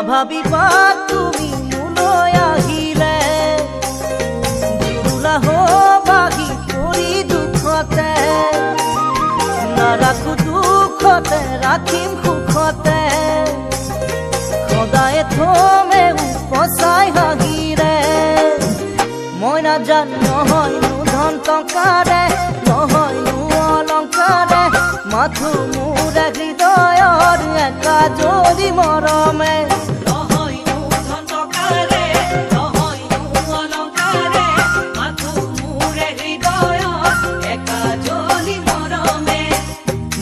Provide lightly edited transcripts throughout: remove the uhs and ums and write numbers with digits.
ভাবিবা তুমি মোলৈ আহিলে জুৰুলা হবাহি পৰি দুখতে নাৰাখো দুখতে ৰাখিম সুখতে সদায় থমে উপচাই হাঁহিৰে মই নাজানো নহয়নো ধন টকাৰে নহয়নো অলংকাৰে মাথো মোৰ হৃদয়ৰ একা যদি মৰমে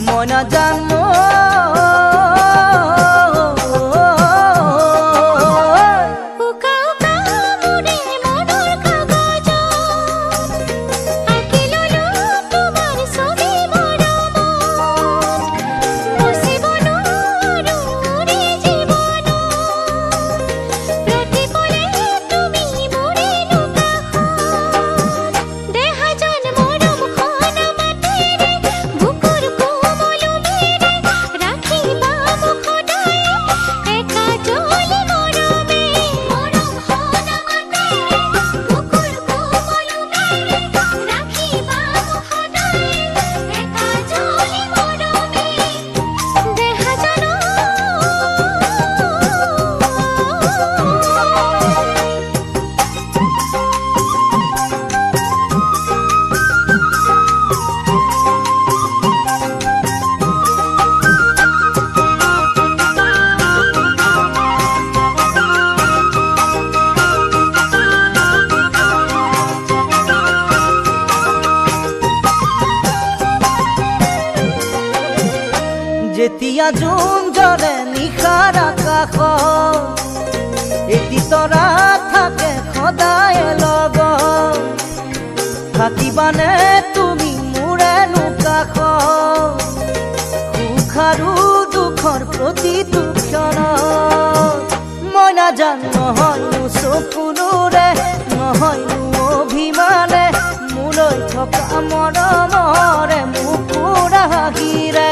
মই নাজানো যেতিয়া জোন জ্বলে নিশাৰ আকাশ এটি তৰা থাকে সদায় লগত থাকিবানে তুমি মোৰেনো কাষ সুখ আৰু দুখৰ প্ৰতিটো ক্ষণত মই নাজানো নহয়নো চকুৰে নহয়নো অভিমানে মোলৈ থকা মৰমৰে মুকুৰা হাঁহিৰে